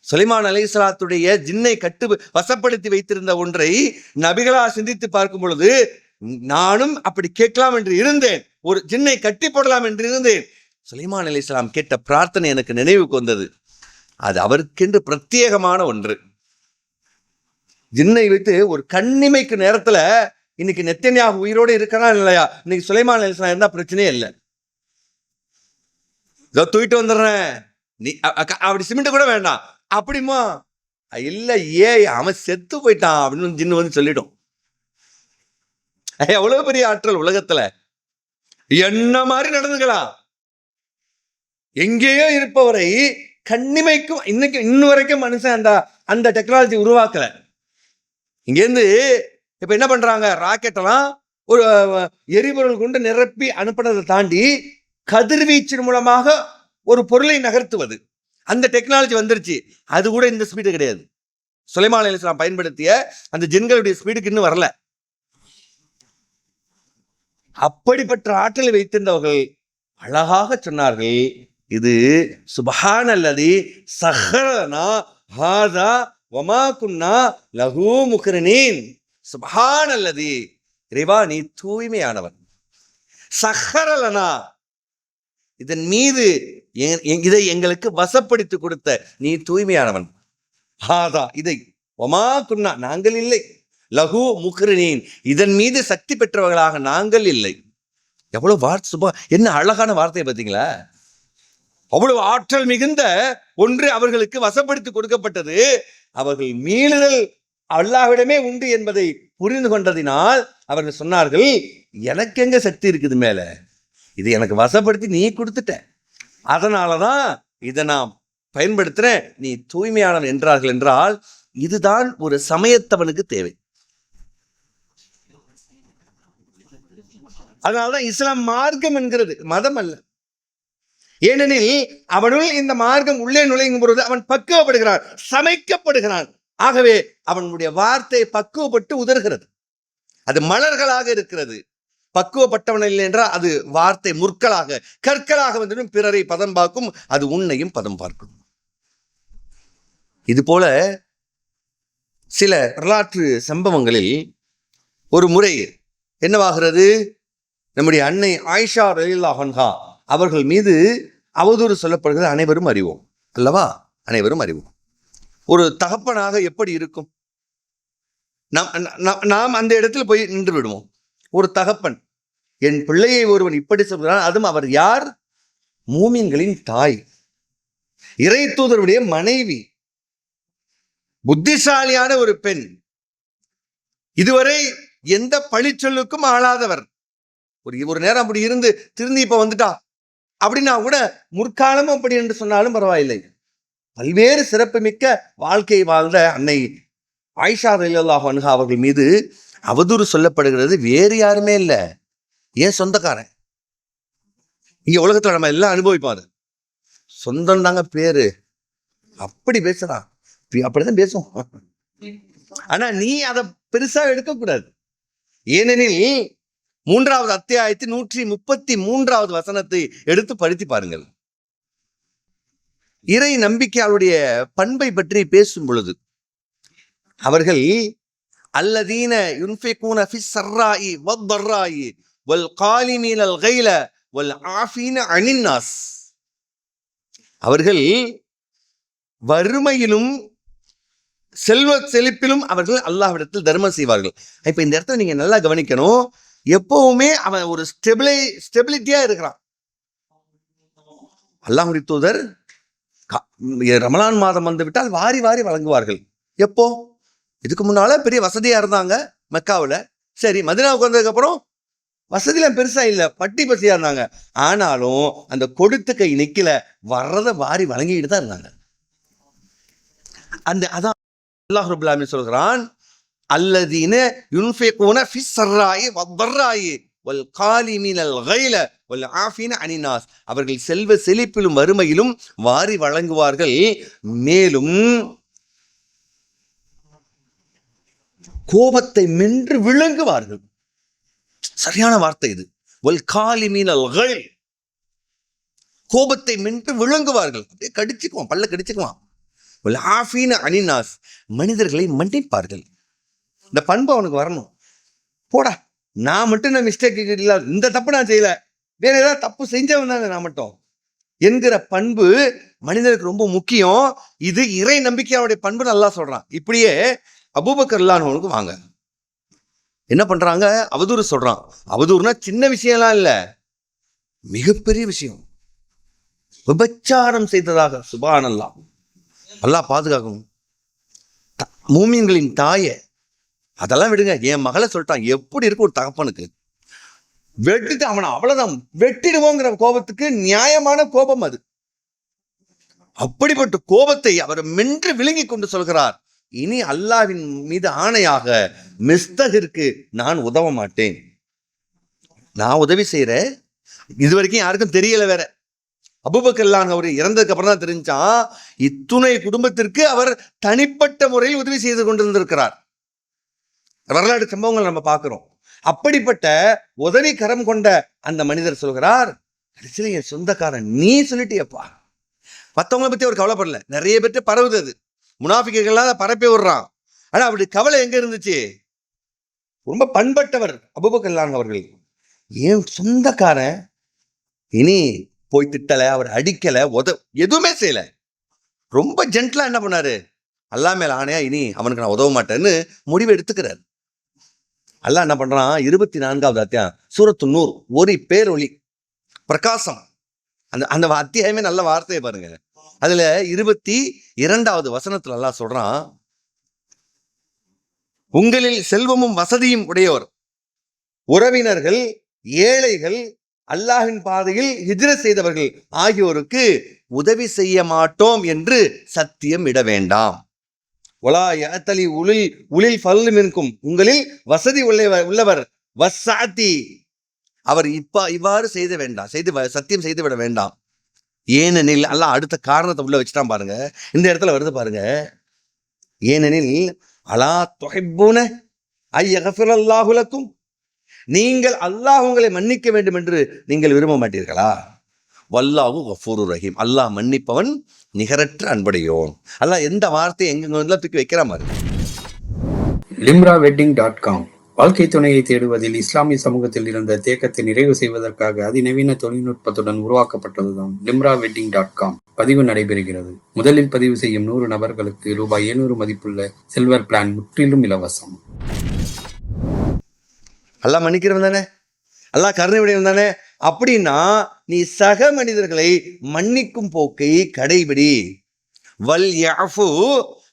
சுலைமான் அலைஹிஸ்ஸலாத்துடைய ஜின்னை வசப்படுத்தி வைத்திருந்த ஒன்றை நபிகளா சிந்தித்து பார்க்கும் பொழுது நானும் அப்படி கேட்கலாம் என்று இருந்தேன், ஒரு ஜின்னை கட்டி போடலாம் என்று இருந்தேன். சுலைமான் அலைஹிஸ்ஸலாம் கேட்ட பிரார்த்தனை எனக்கு நினைவுக்கு வந்தது. அது அவருக்கென்று பிரத்யேகமான ஒன்று. ஜின்னை வைத்து ஒரு கண்ணிமைக்கு நேரத்துல இன்னைக்கு நெத்தன்யாஹு உயிரோடு இருக்கிறான் இல்லையா, இன்னைக்கு சுலைமான் அலைஹிஸ்ஸலாம் இருந்தா பிரச்சனையே இல்லை. இதோ தூக்கிட்டு வந்துடுறேன், நீ அப்படி சிமெண்ட் கூட வேண்டாம் அப்படிமா இல்ல, அவன் செத்து போயிட்டான் அப்படின்னு ஜின்னு வந்து சொல்லிடும். எவ்வளவு பெரிய ஆற்றல் உலகத்துல. என்ன மாதிரி நடந்துக்கலாம். எங்கேயோ இருப்பவரை கண்ணிமைக்கும் இன்னும் வரைக்கும் மனுஷன் அந்த டெக்னாலஜி உருவாக்கல. இங்கேருந்து இப்ப என்ன பண்றாங்க, ராக்கெட் எல்லாம் ஒரு எரிபொருள் கொண்டு நிரப்பி அனுப்பினதை தாண்டி கதிர்வீச்சின் மூலமாக ஒரு பொருளை நகர்த்துவது, அந்த டெக்னாலஜி வந்துருச்சு. அது கூட இந்த ஸ்பீடு கிடையாது. சுலைமான் அலைஹிஸ்ஸலாம் பயன்படுத்திய அந்த ஜின்களுடைய ஸ்பீடுக்கு இன்னும் வரல. அப்படிப்பட்ட ஆற்றலை வைத்திருந்தவர்கள் அழகாக சொன்னார்கள், இது சுப்ஹானல்லதி சஹ்ஹரனா ஹாதா வமா குன்னா லஹு முக்ரினீன். சுப்ஹானல்லதி, இறைவா நீ தூய்மையானவன். சஹரலனா, இதன் மீது இதை எங்களுக்கு வசப்படுத்தி கொடுத்த நீ தூய்மையானவன். ஹாதா, இதை ஒமா குன்னா, நாங்கள் இல்லை, லகு முக்ரினீன், இதன் மீது சக்தி பெற்றவர்களாக நாங்கள் இல்லை. எவ்வளவு வார்த்தை, என்ன அழகான வார்த்தையை பார்த்தீங்களா? அவ்வளவு ஆற்றல் மிகுந்த ஒன்று அவர்களுக்கு வசப்படுத்தி கொடுக்கப்பட்டது. அவர்கள் மீளுதல் அல்லாஹ்விடமே உண்டு என்பதை புரிந்து கொண்டதினால் அவர்கள் சொன்னார்கள், எனக்கு எங்க சக்தி இருக்குது மேல, இது எனக்கு வசப்படுத்தி நீ கொடுத்துட்ட, அதனாலதான் இதை நான் பயன்படுத்துறேன், நீ தூய்மையானவன் என்றார்கள். என்றால் இதுதான் ஒரு சமயத்தவனுக்கு தேவை. அதனால்தான் இஸ்லாம் மார்க்கம் என்கிறது, மதம் அல்ல. ஏனெனில் அவனுள் இந்த மார்க்கம் உள்ளே நுழையும் பொழுது அவன் பக்குவப்படுகிறான், சமைக்கப்படுகிறான். ஆகவே அவனுடைய வார்த்தை பக்குவப்பட்டு உதறுகிறது, அது மலர்களாக இருக்கிறது. பக்குவப்பட்டவன் இல்லை என்றால் அது வார்த்தை முற்களாக கற்களாக வந்துடும், பிறரை பதம் பார்க்கும், அது உன்னையும் பதம் பார்க்கும். இது போல சில வரலாற்று சம்பவங்களில் ஒரு முறை என்னவாகிறது, நம்முடைய அன்னை ஆயிஷா ரலியல்லாஹு அன்ஹா அவர்கள் மீது அவதூறு சொல்லப்படுகிறது. அனைவரும் அறிவோம் அல்லவா, அனைவரும் அறிவோம். ஒரு தகப்பனாக எப்படி இருக்கும், நாம் அந்த இடத்தில் போய் நின்று விடுவோம். ஒரு தகப்பன் என் பிள்ளையை ஒருவன் இப்படி சொல்கிறான், அதுவும் அவர் யார், மூமின்களின் தாய், இறை தூதருடைய மனைவி, புத்திசாலியான ஒரு பெண், இதுவரை எந்த பழிச்சொல்லுக்கும் ஆளாதவர், ஒரு நேரம் அப்படி இருந்து திருந்தி இப்ப வந்துட்டா அப்படின்னா கூட முற்காலமும் அப்படி என்று சொன்னாலும் பரவாயில்லை. பல்வேறு சிறப்புமிக்க வாழ்க்கை வாழ்ந்த அன்னை ஆயிஷா ரலியல்லாஹு அன்ஹா அவர்கள் மீது அவதூறு சொல்லப்படுகிறது. வேறு யாருமே இல்லை, ஏன் சொந்தக்காரன். இங்க உலகத்துல நம்ம எல்லாம் அனுபவிப்பாரு, சொந்தம் தாங்க பேரு, அப்படி பேசுறான், அப்படிதான் பேசும். ஆனா நீ அதை பெருசா எடுக்கக்கூடாது. ஏனெனில் 3வது அத்தியாயத்தில் 133வது வசனத்தை எடுத்து படித்து பாருங்கள். இறை நம்பிக்கையாளுடைய பண்பை பற்றி பேசும் பொழுது அவர்கள் அல்லதீன யுன்ஃபிகூன ஃபிஸ் ஸர்ராஇ வத்-தர்ராஇ வல் காலிமீனல் கைல வல் ஆஃபீன அனின் நாஸ், அவர்கள் வறுமையிலும் செல்வ செழிப்பிலும் அவர்கள் அல்லாஹ்விடத்தில் தர்மம் செய்வார்கள். இப்ப இந்த இடத்துல நீங்க நல்லா கவனிக்கணும், எப்பவுமே அவன் ஒரு ஸ்டெபிலிட்டியா இருக்கிறான். அல்லாஹ்வுடைய தூதர் ரமலான் மாதம் வந்து விட்டால் வாரி வாரி வழங்குவார்கள். எப்போ, இதுக்கு முன்னால பெரிய வசதியா இருந்தாங்க மெக்காவில், சரி மதீனாவுக்கு வந்ததுக்கு அப்புறம் வசதியெல்லாம் பெருசா இல்லை, பட்டி பசியா இருந்தாங்க. ஆனாலும் அந்த கொடுத்த கை நிக்கல, வர்றதை வாரி வழங்கிட்டு தான் இருந்தாங்க. அதான் அல்லாஹ் ரப்பல் ஆலமீன் சொல்கிறான், அல்லதீன யுன்ஃபிகூன ஃபிஸ் ஸர்ராஇ வத்-தர்ராஇ வல் காலிமீனல் கைல வல் ஆஃபீன அனின் நாஸ், அவர்கள் செல்வ செழிப்பிலும் வறுமையிலும் வாரி வழங்குவார்கள், மேலும் கோபத்தை மென்று விழுங்குவார்கள். சரியான வார்த்தை இது, வல் காலிமீனல் கைல், கோபத்தை மென்று விழுங்குவார்கள், அப்படியே கடிச்சுக்குவான், பல்ல கடிச்சுக்குவான். வல் ஆஃபீன அனின் நாஸ், மனிதர்களை மன்னிப்பார்கள். இந்த பண்பு அவனுக்கு வரணும். போடா, நான் மட்டும் நான் மிஸ்டேக் இல்லை, இந்த தப்பு நான் செய்யல, வேற ஏதாவது தப்பு செஞ்சவன் தானே நான் மட்டும் என்கிற பண்பு மனிதனுக்கு ரொம்ப முக்கியம். இது இறை நம்பிக்கையாவுடைய பண்பு நல்லா சொல்றான். இப்படியே அபூபக்கர் ரலியல்லாஹு அன்ஹுவுக்கு வாங்க என்ன பண்றாங்க, அவதூறு சொல்றான். அவதூறுனா சின்ன விஷயம்லாம் இல்லை, மிகப்பெரிய விஷயம். விபச்சாரம் செய்ததாக, சுப்ஹானல்லாஹ், அல்லாஹ் பாதுகாக்கணும். மூமின்களின் தாயை அதெல்லாம் விடுங்க, என் மகளை சொல்லிட்டான், எப்படி இருக்கு ஒரு தகப்பனுக்கு, வெட்டிட்டு அவனை அவ்வளவுதான் வெட்டிடுவோங்கிற கோபத்துக்கு நியாயமான கோபம் அது. அப்படிப்பட்ட கோபத்தை அவர் மென்று விழுங்கி கொண்டு சொல்கிறார், இனி அல்லாஹ்வின் மீது ஆணையாக மிஸ்தகிற்கு நான் உதவ மாட்டேன். நான் உதவி செய்யறேன், இது வரைக்கும் யாருக்கும் தெரியல. வேற அபூபக்கர் ரலியல்லாஹு அன்ஹு அவர் இறந்ததுக்கு அப்புறம் தான் தெரிஞ்சான், இத்துணை குடும்பத்திற்கு அவர் தனிப்பட்ட முறையில் உதவி செய்து கொண்டிருந்திருக்கிறார். வரலாற்று சம்பவங்கள் நம்ம பார்க்கிறோம். அப்படிப்பட்ட உதவி கரம் கொண்ட அந்த மனிதர் சொல்கிறார், கடைசியில என் சொந்தக்காரன் நீ சொல்லிட்டியப்பா. மற்றவங்களை பத்தி அவர் கவலைப்படல, நிறைய பேர்ட்டு பரவுது, அது முனாஃபிக்குகள்லாம் அதை பரப்பி விடுறான். ஆனா அப்படி கவலை எங்க இருந்துச்சு, ரொம்ப பண்பட்டவர் அபூபக்கர் அவர்கள். ஏன் சொந்தக்காரன் இனி போய் திட்டல, அவர் அடிக்கல, எதுவுமே செய்யல. ரொம்ப ஜென்டலா என்ன பண்ணாரு, அல்லாஹ் மேல ஆணையா இனி அவனுக்கு நான் உதவ மாட்டேன்னு முடிவு எடுத்துக்கிறார். அல்லாஹ் என்ன பண்றான், 24வது அத்தியாயம் சூரத்து நூர், ஒரு பேரொளி பிரகாசம். அந்த அத்தியாயமே நல்ல வார்த்தையை பாருங்க. அதுல 22வது வசனத்துல அல்லாஹ் சொல்றான், உங்களில் செல்வமும் வசதியும் உடையோர், உறவினர்கள், ஏழைகள், அல்லாஹ்வின் பாதையில் ஹிஜ்ரத் செய்தவர்கள் ஆகியோருக்கு உதவி செய்ய மாட்டோம் என்று சத்தியம் இட வேண்டாம். ஒலா யஅத்தலி உலில் ஃபல்ல் மின்கும், உங்களில் வசதி உள்ளவர் வஸ்ஸஅதி, அவர் இவ்வாறு செய்த வேண்டாம், சத்தியம் செய்து விட வேண்டாம். ஏனெனில் அல்லாஹ் அடுத்த காரணத்தை உள்ள வச்சுட்டான் பாருங்க. இந்த இடத்துல வருது பாருங்க, ஏனெனில் அலா துஹிப்பூன ஐ யக்ஃபிரல்லாஹு லக்கும், நீங்கள் அல்லாஹ் உங்களை மன்னிக்க வேண்டும் என்று நீங்கள் விரும்ப மாட்டீர்களா? வல்லாஹு கஃபூருர் ரஹீம், அல்லாஹ் மன்னிப்பவன் நிகரற்ற அன்புடையோன். அல்லாஹ் எந்த வார்த்தையை எங்கெல்லாம் தூக்கி வைக்கிற மாதிரி. limrawedding.com வாழ்க்கை துணையை தேடுவதில் இஸ்லாமிய சமூகத்தில் இருந்த தேக்கத்தை நிறைவு செய்வதற்காக அதிநவீன தொழில்நுட்பத்துடன் உருவாக்கப்பட்டதுதான் limrawedding.com. பதிவு நடைபெறுகிறது. முதலில் பதிவு செய்யும் 100 நபர்களுக்கு ரூபாய் 700 மதிப்புள்ள சில்வர் பிளான் முற்றிலும் இலவசம். அல்லாஹ் மன்னிக்கிறவன் தானே, அல்லாஹ் கருணை உடையவன் தானே. அப்படின்னா நீ சக மனிதர்களை மன்னிக்கும் போக்கை கடைபிடி. வல் யஃபு,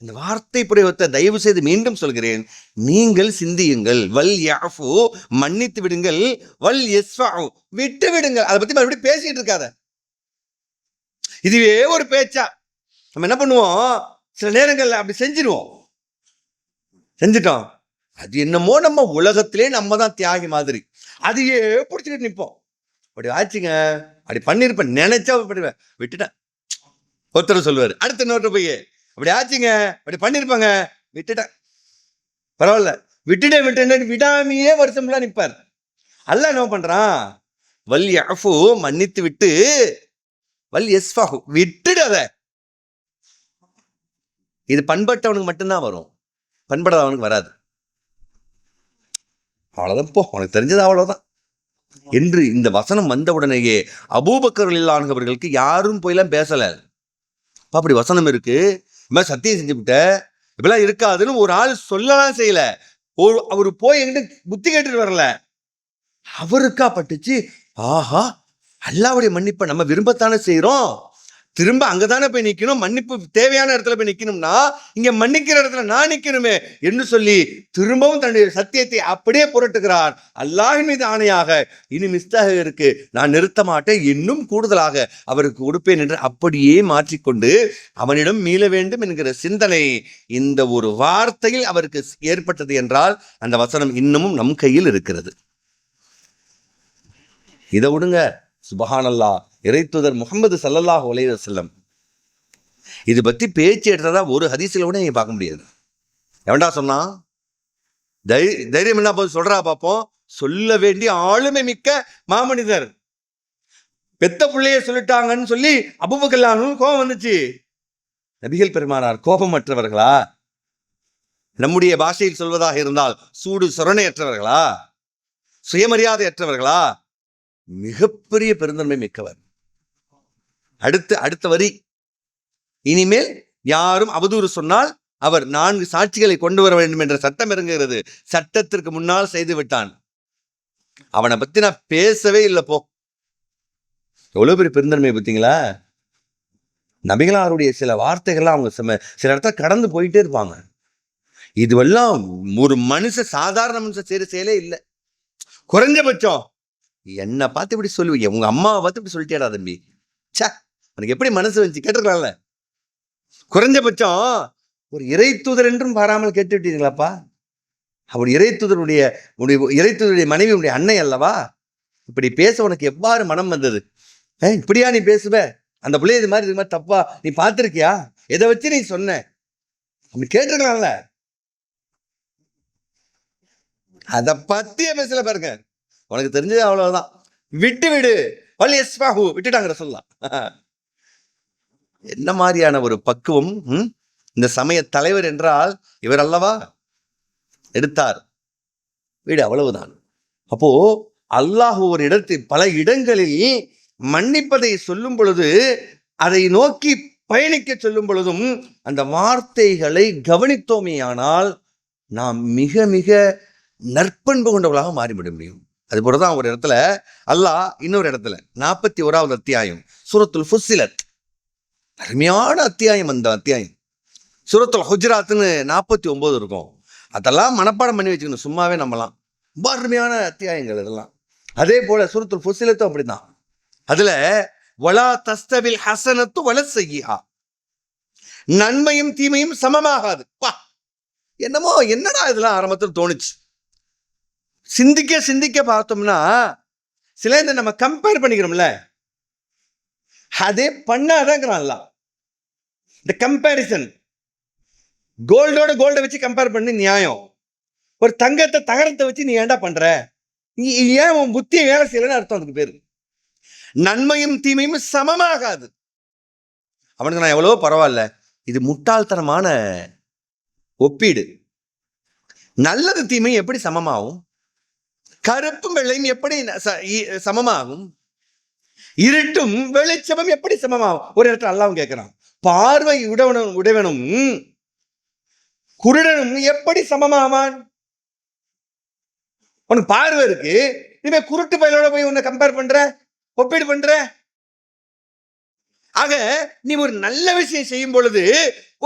இந்த வார்த்தை பிரயோகத்தை தயவு செய்து மீண்டும் சொல்கிறேன், நீங்கள் சிந்தியுங்கள். வல் யஃபு, மன்னித்து விடுங்கள். வல் யஸ்ஃபு, விட்டு விடுங்கள். அதை பத்தி மறுபடியும் பேசிட்டு இருக்காத. இதுவே ஒரு பேச்சா நம்ம என்ன பண்ணுவோம், சில நேரங்கள்ல அப்படி செஞ்சிட்டோம். அது என்னமோ நம்ம உலகத்திலே நம்ம தான் தியாகி மாதிரி அதையே பிடிச்சிக்கிட்டு நிற்போம். அப்படி ஆச்சுங்க, அப்படி பண்ணிருப்பேன், நினைச்சா பண்ணுவேன், விட்டுட்டேன். ஒருத்தர் சொல்லுவார், அடுத்த இன்னொருத்தர் போய் அப்படி ஆச்சுங்க, அப்படி பண்ணிருப்பாங்க, விட்டுட்டேன், பரவாயில்ல, விட்டுட்டேன் விடாமையே வருஷம்லாம் நிற்பார். அல்லாஹ் என்ன பண்றான், வல் யஃபு, மன்னித்து விட்டு, வல் யஸ்ஃபஹு, விட்டுடாத. இது பண்பட்டவனுக்கு மட்டும்தான் வரும், பண்படாதவனுக்கு வராது. அவ்வளவுதான், போ, உனக்கு தெரிஞ்சது அவ்வளவுதான் என்று இந்த வசனம் வந்தவுடனேயே அபூபக்கர் ரலியல்லாஹு அவர்களுக்கு யாரும் போயெல்லாம் பேசல. அப்படி வசனம் இருக்கு, சத்தியம் செஞ்சு விட்ட, இப்பெல்லாம் இருக்காதுன்னு ஒரு ஆள் சொல்லலாம் செய்யல. அவரு போய் என்கிட்ட புத்தி கேட்டுட்டு வரல, அவருக்கா பட்டுச்சு, ஆஹா அல்லாஹ்வுடைய மன்னிப்பை நம்ம விரும்பத்தானே செய்யறோம், திரும்ப அங்கதானே போய் நிக்கணும், மன்னிப்பு தேவையான இடத்துல போய் நிக்கணும்னா இங்க மன்னிக்கிற இடத்துல நான் நிக்கணுமே என்று சொல்லி திரும்பவும் தன்னுடைய சத்தியத்தை அப்படியே புரட்டுகிறார். அல்லாஹ்வின் மீது ஆணையாக, இனி மிஸ்தாக இருக்கு, நான் நிறுத்த மாட்டேன், இன்னும் கூடுதலாக அவருக்கு கொடுப்பேன் என்று அப்படியே மாற்றிக்கொண்டு அவனிடம் மீள வேண்டும் என்கிற சிந்தனை இந்த ஒரு வார்த்தையில் அவருக்கு ஏற்பட்டது என்றால் அந்த வசனம் இன்னமும் நம் கையில் இருக்கிறது. இதை விடுங்க, சுபஹானல்லாஹ், இறைத்தூதர் முஹம்மது ஸல்லல்லாஹு அலைஹி வஸல்லம் இது பத்தி பேச்சு எடுத்ததா ஒரு ஹதீஸ்ல கூட நீங்க பார்க்க முடியாது. எவன்டா சொன்னா, தைரியம் என்ன போது சொல்றா பாப்போம். சொல்ல வேண்டிய ஆளுமை மிக்க மாமனிதர், பெத்த பிள்ளைய சொல்லிட்டாங்கன்னு சொல்லி அபூபக்கர் கோபம் வந்துச்சு. நபிகள் பெருமானார் கோபமற்றவர்களா? நம்முடைய பாஷையில் சொல்வதாக இருந்தால் சூடு சொரணையற்றவர்களா? சுயமரியாதையற்றவர்களா? மிகப்பெரிய பெருந்தன்மை மிக்கவர். அடுத்த வரி, இனிமேல் யாரும் அவதூறு சொன்னால் அவர் 4 சாட்சிகளை கொண்டு வர வேண்டும் என்ற சட்டம் இறங்குகிறது. சட்டத்திற்கு முன்னால் செய்து விட்டான். அவனை பத்தி நான் பேசவே இல்லை. போ, எவ்வளவு பெரிய பெருந்தன்மை பார்த்தீங்களா? நபிகளாருடைய சில வார்த்தைகள்லாம் அவங்க சில இடத்துல கடந்து போயிட்டே இருப்பாங்க. இதுவெல்லாம் ஒரு சாதாரண மனுஷன் செய்யற செயலே இல்லை. குறைஞ்சபட்சம் என்னை பார்த்து இப்படி சொல்லுவீங்க, உங்க அம்மாவை பார்த்து இப்படி சொல்லிட்டேடா தம்பி, சே உனக்கு எப்படி மனசு வந்துச்சு கேட்டுக்கலாம்ல. குறைஞ்சபட்சம் ஒரு இறை தூதர் என்றும் பாராமல் கேட்டு விட்டீங்களாப்பா. அப்படி இறைத்தூதருடைய மனைவி உடைய அன்னை அல்லவா? இப்படி பேச உனக்கு எவ்வாறு மனம் வந்தது? இப்படியா நீ பேசுவ? அந்த பிள்ளை இது மாதிரி தப்பா நீ பார்த்திருக்கியா? எதை வச்சு நீ சொன்ன? அப்படி கேட்டிருக்கலாம்ல. அதை பத்தியே பேசல பாருங்க. உனக்கு தெரிஞ்சது அவ்வளவுதான், விடு, வல் யஸ்ஃபஹு, விட்டுட்டாங்க ரசூலுல்லாஹ். என்ன மாதிரியான ஒரு பக்குவம் இந்த சமய தலைவர் என்றால் இவர் அல்லவா எடுத்தார். வீடு, அவ்வளவுதான். அப்போ அல்லாஹ் ஒரு இடத்தில் பல இடங்களில் மன்னிப்பதை சொல்லும் பொழுது, அதை நோக்கி பயணிக்க சொல்லும் பொழுதும் அந்த வார்த்தைகளை கவனித்தோமேயானால் நாம் மிக மிக நற்பண்பு கொண்டவர்களாக மாறிவிட முடியும். அது போலதான் ஒரு இடத்துல அல்லாஹ் இன்னொரு இடத்துல 41வது அத்தியாயம் சூரத்துல் ஃபுஸ்ஸிலத், அருமையான அத்தியாயம். அந்த அத்தியாயம் சூரத்துல் ஹுஜராத்னு 49 இருக்கும். அதெல்லாம் மனப்பாடம் பண்ணி வச்சுக்கணும், சும்மாவே நம்பலாம். ரொம்ப அருமையான அத்தியாயங்கள் இதெல்லாம். அதே போல சூரத்துல் ஃபுஸ்ஸிலத்தும் அப்படிதான். அதுல வலா தஸ்தவில் ஹசனத்து வல செய்யா, நன்மையும் தீமையும் சமமாகாது. என்னடா இதெல்லாம் ஆரம்பத்தில் தோணுச்சு. சிந்திக்க பார்த்தோம்னா சில இந்த நம்ம கம்பேர் பண்ணிக்கிறோம்ல, அதே பண்ணாதாங்கிறான்ல. இந்த கம்பேரிசன், கோல்டோட கோல்டை வச்சு கம்பேர் பண்ணி நியாயம். ஒரு தங்கத்தை தகரத்தை வச்சு நீ ஏன்டா பண்ற, நீ ஏன் உன் புத்தியை வேலை செய்யலன்னு அர்த்தம். அதுக்கு பேரு நன்மையும் தீமையும் சமமாகாது. அவனுக்கு நான் எவ்வளவோ பரவாயில்ல, இது முட்டாள்தனமான ஒப்பீடு. நல்லது தீமையும் எப்படி சமமாகும்? கருப்பும் வெள்ளையும் எப்படி சமமாகும்? இருட்டும் வெளிச்சமும் எப்படி சமமாகும்? ஒரு இடத்துல அல்லாஹ் கேட்கிறான், பார்வை உடையவனும் குருடனும் எப்படி சமமாவான்? உனக்கு பார்வை இருக்கு, இனிமே குருட்டு பயிலோட போய் உன்னை கம்பேர் பண்ற, ஒப்பீடு பண்ற. ஆக நீ ஒரு நல்ல விஷயம் செய்யும் பொழுது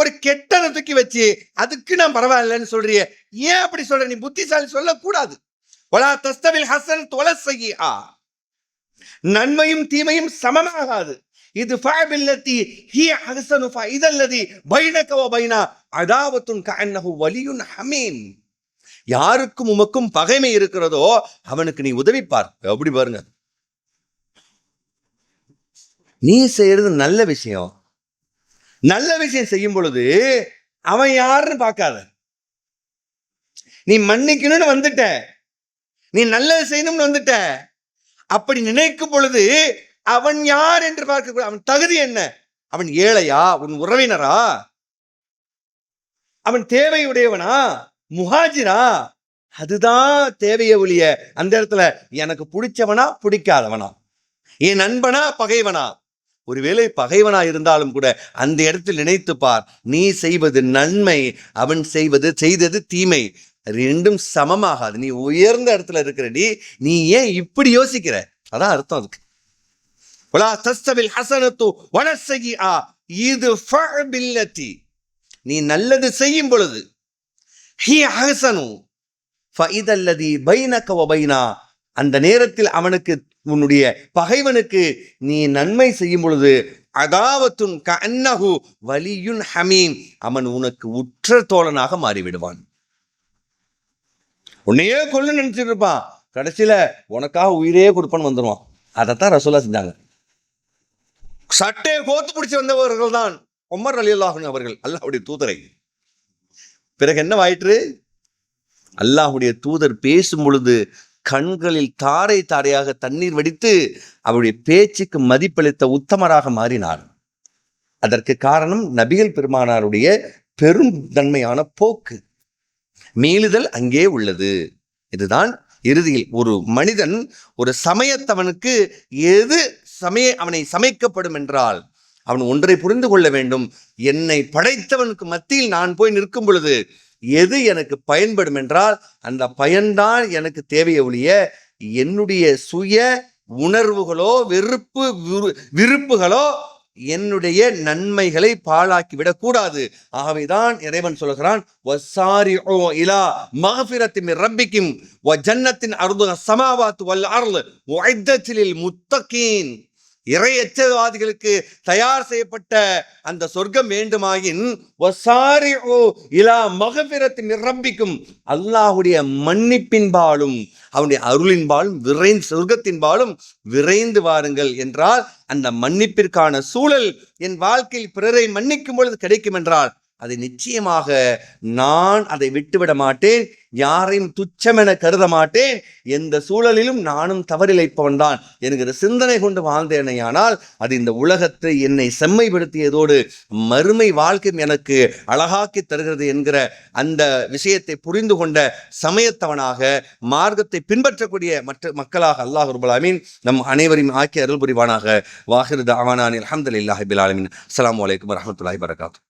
ஒரு கெட்டதை தூக்கி வச்சு அதுக்கு நான் பரவாயில்லன்னு சொல்றிய, ஏன் அப்படி சொல்ற? நீ புத்திசாலி சொல்லக்கூடாது. வலா தஸ்தவில் ஹஸனத்து வல ஸய்யிஆ, நன்மையும் தீமையும் சமமாகாது. இது ஃபஅபில்லதி ஹிய அஹ்ஸனு ஃபஇதல்லதி பைனக வ பைனா அதாவத்துன் கஅன்னஹு வலியுன் ஹமீம். யாருக்கும் உமக்கும் பகைமை இருக்கிறதோ அவனுக்கு நீ உதவிப்பார். எப்படி பாருங்க, நீ செய்யறது நல்ல விஷயம். நல்ல விஷயம் செய்யும் பொழுது அவன் யாருன்னு பார்க்காத. நீ மன்னிக்கணும்னு வந்துட்ட, நீ நல்லது செய்யணும்னு வந்துட்ட. அப்படி நினைக்கும் பொழுது அவன் யார் என்று பார்க்க, அவன் தகுதி என்ன? அவன் ஏழையா, உன் உறவினரா, அவன் தேவையுடையவனா, முஹாஜிரா? அதுதான் தேவையை ஒழிய அந்த இடத்துல எனக்கு பிடிச்சவனா பிடிக்காதவனா, என் நண்பனா பகைவனா. ஒருவேளை பகைவனா இருந்தாலும் கூட அந்த இடத்தில் நினைத்து பார், நீ செய்வது நன்மை, அவன் செய்தது தீமை, ரெண்டும் சமமாகாது. நீ உயர்ந்த இடத்துல இருக்கிற நீ ஏன் இப்படி யோசிக்கிற? அதான் அர்த்தம் அதுக்கு. வலா தஸ்தவில் ஹஸனத்து வல ஸய்யிஆ, இது ஃபஅபில்லதி, நீ நல்லது செய்யும் பொழுது ஹி அஹ்ஸனு ஃபஇதல்லதி பைனக வ பைனா, அந்த நேரத்தில் அவனுக்கு, உன்னுடைய பகைவனுக்கு நீ நன்மை செய்யும் பொழுது அதாவத்துன் கஅன்னஹு வலியுன் ஹமீம், அவன் உனக்கு உற்ற தோழனாக மாறிவிடுவான். உன்னையே கொல்ல நினைச்சிட்டு இருப்பான், கடைசியில உனக்காக உயிரே கொடுப்பான்னு வந்துடுவான். அதைத்தான் ரசூலுல்லாஹ் செஞ்சாங்க. சட்டையை கோத்து பிடிச்சு வந்தவர்கள் தான் உமர் ரலியல்லாஹு அன்ஹு அவர்கள், அல்லாஹ்வுடைய தூதரை. பிறகு என்னவாயிற்று? அல்லாஹ்வுடைய தூதர் பேசும் பொழுது கண்களில் தாரை தாரையாக தண்ணீர் வடித்து அவருடைய பேச்சுக்கு மதிப்பளித்த உத்தமராக மாறினார். அதற்கு காரணம் நபிகள் பெருமானாருடைய பெரும் தன்மையான போக்கு, மீளுதல் அங்கே உள்ளது. இதுதான் இறுதியில் ஒரு மனிதன், ஒரு சமயத்தவனுக்கு எது அவனை சமைக்கப்படும் என்றால் அவன் ஒன்றை புரிந்து கொள்ள வேண்டும், என்னை படைத்தவனுக்கு மத்தியில் நான் போய் நிற்கும் பொழுது எது எனக்கு பயன்படும் என்றால் அந்த பயன்தான் எனக்கு தேவையை ஒழிய என்னுடைய சுய உணர்வுகளோ விருப்புகளோ என்னுடைய நன்மைகளை பாழாக்கி விடக்கூடாது. ஆகவேதான் இறைவன் சொல்கிறான், வஸாரிஉ இலா மக்ஃபிரத்தின் மின் ரப்பிக்கும் வ ஜன்னத்தின் அர்துஹா ஸமாவாத்து வல் அர்து உஇத்தத் லில் முத்தகீன். இறையச்சவாதிகளுக்கு தயார் செய்யப்பட்ட அந்த சொர்க்கம் வேண்டுமாயின் வஸாரிஉ இலா மக்ஃபிரத்தின் மின் ரப்பிக்கும், அல்லாஹ்வுடைய மன்னிப்பின்பாலும் அவனுடைய அருளின்பாலும் சொர்க்கத்தின்பாலும் விரைந்து வாருங்கள் என்றால், அந்த மன்னிப்பிற்கான சூழல் என் வாழ்க்கையில் பிறரை மன்னிக்கும் பொழுது கிடைக்கும் என்றால் அதை நிச்சயமாக நான் அதை விட்டுவிட மாட்டேன், யாரையும் துச்சமென கருத மாட்டேன், எந்த சூழலிலும் நானும் தவறிழைப்பவன் தான் என்கிற சிந்தனை கொண்டு வாழ்ந்தேனையானால் அது இந்த உலகத்தை என்னை செம்மைப்படுத்தியதோடு மறுமை வாழ்க்கையும் எனக்கு அழகாக்கி தருகிறது என்கிற அந்த விஷயத்தை புரிந்து கொண்ட சமயத்தவனாக மார்க்கத்தை பின்பற்றக்கூடிய மற்ற மக்களாக அல்லாஹ் ரப்பல் ஆலமீன் நம் அனைவரையும் ஆக்கி அருள் புரிவானாக. வாஹிரு தஅவானா அல்ஹம்துலில்லாஹி ரப்பில் ஆலமீன். அஸ்ஸலாமு அலைக்கும் வரஹ்மத்துல்லாஹி வபரகாத்துஹு.